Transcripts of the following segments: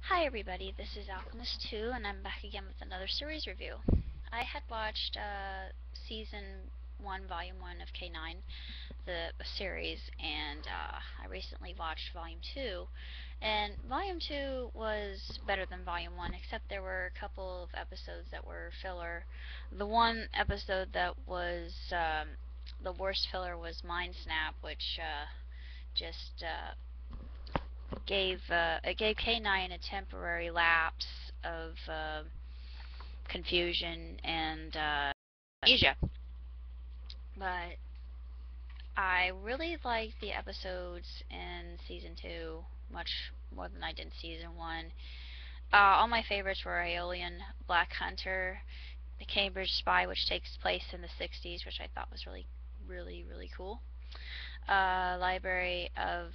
Hi everybody, this is Alchemist2 and I'm back again with another series review. I had watched Season 1, Volume 1 of K9, the series, and I recently watched Volume 2. And Volume 2 was better than Volume 1, except there were a couple of episodes that were filler. The one episode that was the worst filler was Mind Snap, which just it gave K9 a temporary lapse of confusion and amnesia. But I really liked the episodes in season 2 much more than I did season 1. All my favorites were Aeolian, Black Hunter, The Cambridge Spy, which takes place in the 60s, which I thought was really cool. Library of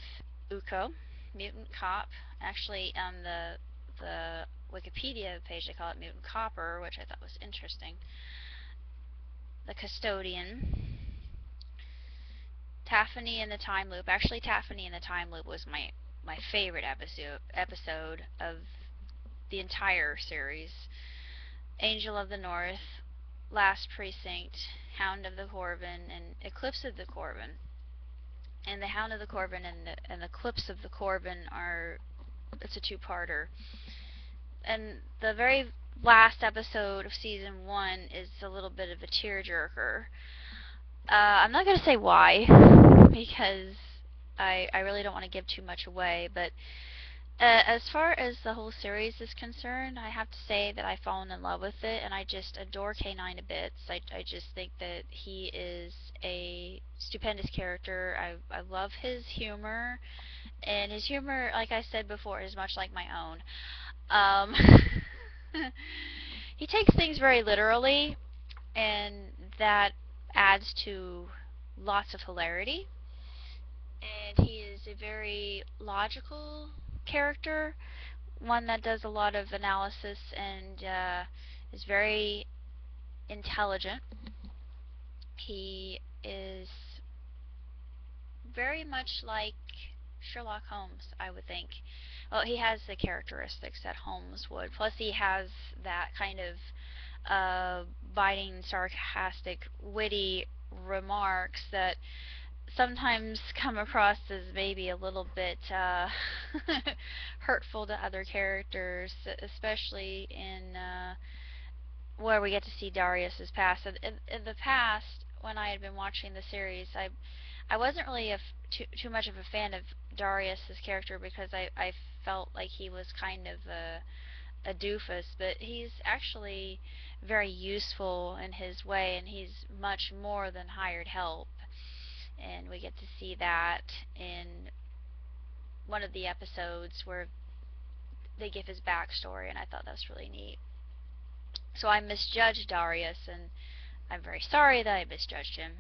Uko, Mutant Cop. Actually, on the Wikipedia page, they call it Mutant Copper, which I thought was interesting. The Custodian. Taffany in the Time Loop. Actually, Taffany in the Time Loop was my favorite episode of the entire series. Angel of the North, Last Precinct, Hound of the Corvin, and Eclipse of the Corvin. And the Hound of the Corvin and the Eclipse of the Corvin it's a two-parter. And the very last episode of season 1 is a little bit of a tearjerker. I'm not going to say why, because I really don't want to give too much away, but as far as the whole series is concerned, I have to say that I've fallen in love with it, and I just adore K9 a bit. I just think that he is a stupendous character. I love his humor, and his humor, like I said before, is much like my own. Um, he takes things very literally, and that adds to lots of hilarity. And he is a very logical character, one that does a lot of analysis and is very intelligent. He is very much like Sherlock Holmes, I would think. Well, he has the characteristics that Holmes would. Plus, he has that kind of biting, sarcastic, witty remarks that sometimes come across as maybe a little bit hurtful to other characters, especially in where we get to see Darius's past. In the past, when I had been watching the series, I wasn't really too much of a fan of Darius's character because I felt like he was kind of a doofus, but he's actually very useful in his way, and he's much more than hired help. And we get to see that in one of the episodes where they give his backstory, and I thought that was really neat. So I misjudged Darius, and I'm very sorry that I misjudged him.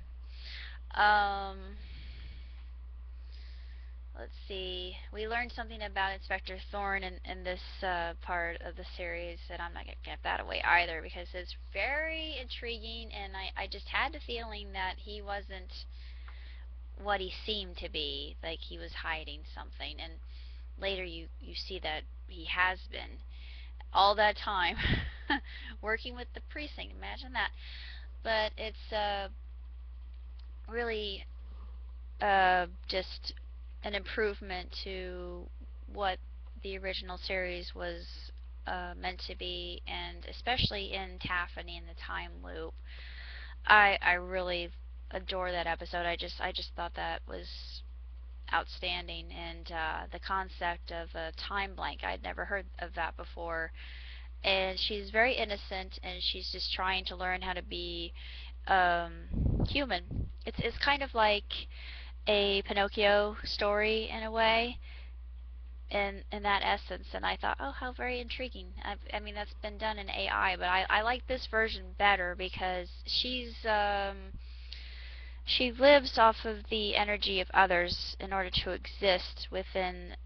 Um, let's see. We learned something about Inspector Thorne in this part of the series, and I'm not going to give that away either because it's very intriguing, and I just had the feeling that he wasn't what he seemed to be, like he was hiding something, and later you see that he has been all that time working with the precinct. Imagine that. But it's really just an improvement to what the original series was meant to be, and especially in Taffany and the Time Loop. I really adore that episode. I just thought that was outstanding, and the concept of a time blank, I'd never heard of that before. And she's very innocent, and she's just trying to learn how to be um, human. It's kind of like a Pinocchio story in a way, in that essence. And I thought, oh, how very intriguing. I mean, that's been done in AI, but I like this version better because she lives off of the energy of others in order to exist within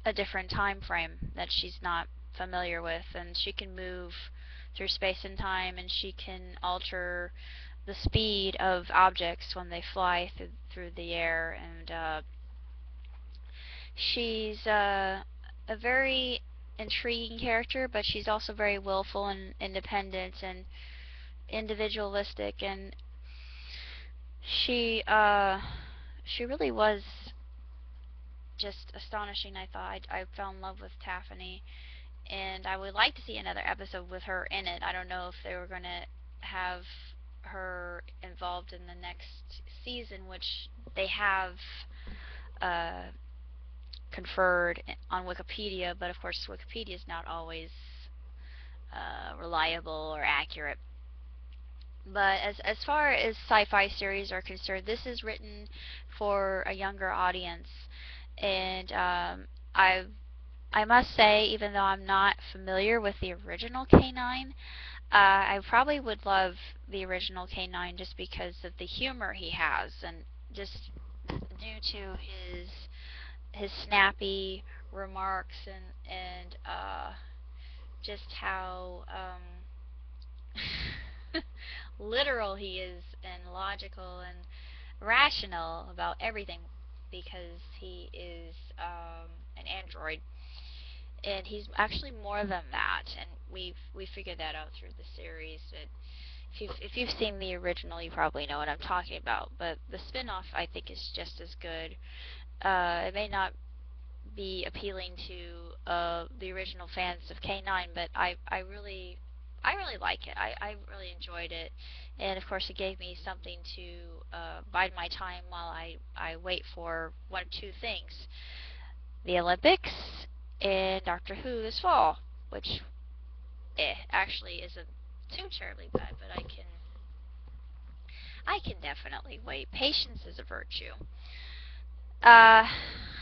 a different time frame that she's not familiar with, and she can move through space and time, and she can alter the speed of objects when they fly through the air, and She's a very intriguing character, but she's also very willful and independent and individualistic, and she uh, she really was just astonishing. I thought I fell in love with Taffany, and I would like to see another episode with her in it. I don't know if they were going to have her involved in the next season, which they have uh, conferred on Wikipedia, but of course Wikipedia is not always reliable or accurate. But as far as sci-fi series are concerned, this is written for a younger audience, and I must say, even though I'm not familiar with the original K9, I probably would love the original K9 just because of the humor he has, and just due to his snappy remarks, and just how literal he is and logical and rational about everything, because he is an android, and he's actually more than that, and we figured that out through the series. That if you've seen the original, you probably know what I'm talking about. But the spin-off, I think, is just as good. It may not be appealing to the original fans of K9, but I really like it. I really enjoyed it, and of course, it gave me something to bide my time while I wait for one of two things: the Olympics and Doctor Who this fall, which actually isn't too terribly bad, but I can definitely wait. Patience is a virtue. Uh,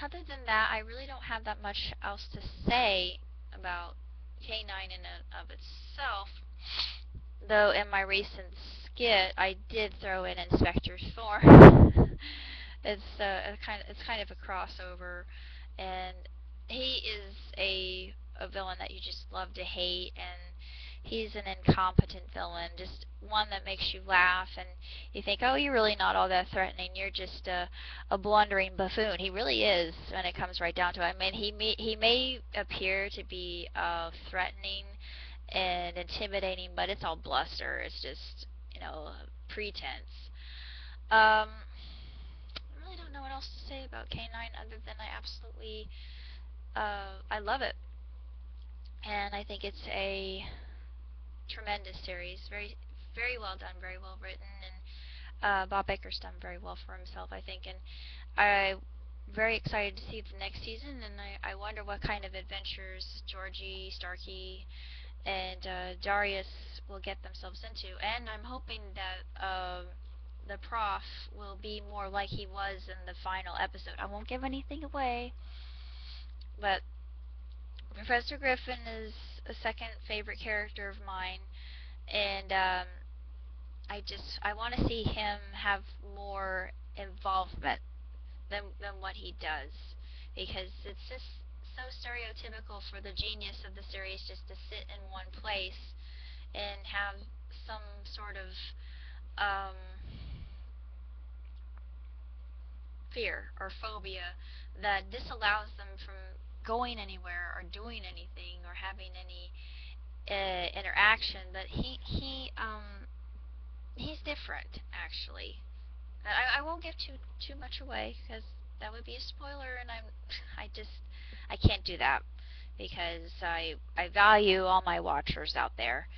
Other than that, I really don't have that much else to say about K9 in and of itself. Though in my recent skit, I did throw in Inspector Thorne. It's kind of a crossover, and he is a villain that you just love to hate, and he's an incompetent villain, just one that makes you laugh, and you think, oh, you're really not all that threatening. You're just a blundering buffoon. He really is when it comes right down to it. I mean, he may appear to be threatening and intimidating, but it's all bluster. It's just, pretense. I really don't know what else to say about K9 other than I love it, and I think it's a tremendous series. Very, very well done, very well written, and Bob Baker's done very well for himself, I think, and I'm very excited to see the next season, and I wonder what kind of adventures Georgie, Starkey, and Darius will get themselves into. And I'm hoping that the prof will be more like he was in the final episode. I won't give anything away, but Professor Griffin is a second favorite character of mine, and I want to see him have more involvement than what he does, because it's just so stereotypical for the genius of the series just to sit in one place and have some sort of um, fear or phobia that disallows them from going anywhere or doing anything or having any interaction. But he's different, actually. I won't give too much away because that would be a spoiler, and I can't do that, because I value all my watchers out there,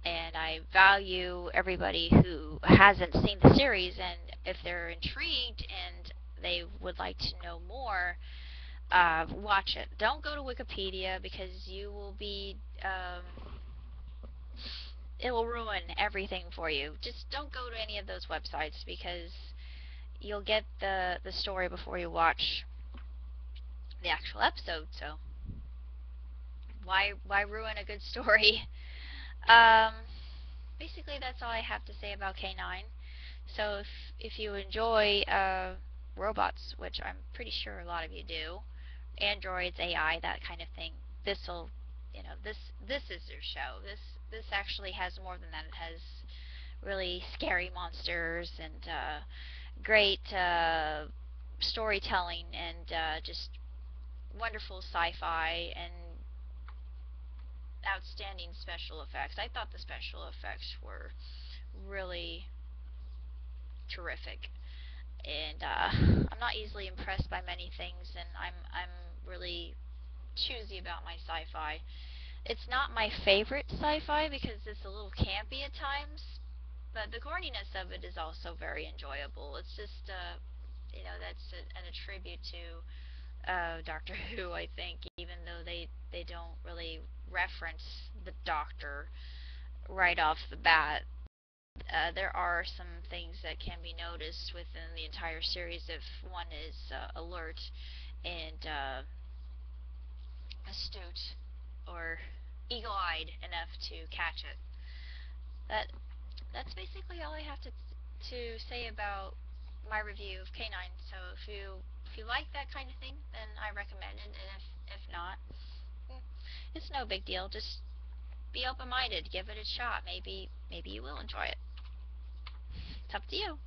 and I value everybody who hasn't seen the series, and if they're intrigued and they would like to know more, watch it. Don't go to Wikipedia, because you will be it will ruin everything for you. Just don't go to any of those websites, because you'll get the story before you watch the actual episode. So why ruin a good story? Um, Basically, that's all I have to say about K9. So if you enjoy robots, which I'm pretty sure a lot of you do, androids, AI, that kind of thing, this'll this is your show. This actually has more than that. It has really scary monsters and great storytelling, and just wonderful sci-fi and outstanding special effects. I thought the special effects were really terrific, and I'm not easily impressed by many things, and I'm really choosy about my sci-fi. It's not my favorite sci-fi because it's a little campy at times, but the corniness of it is also very enjoyable. It's just that's an attribute to Doctor Who, I think, even though they don't really reference the Doctor right off the bat. There are some things that can be noticed within the entire series if one is alert and astute or eagle-eyed enough to catch it. That that's basically all I have to say about my review of K9. So if you like that kind of thing, then I recommend it. And if not, it's no big deal. Just be open-minded. Give it a shot. Maybe you will enjoy it. It's up to you.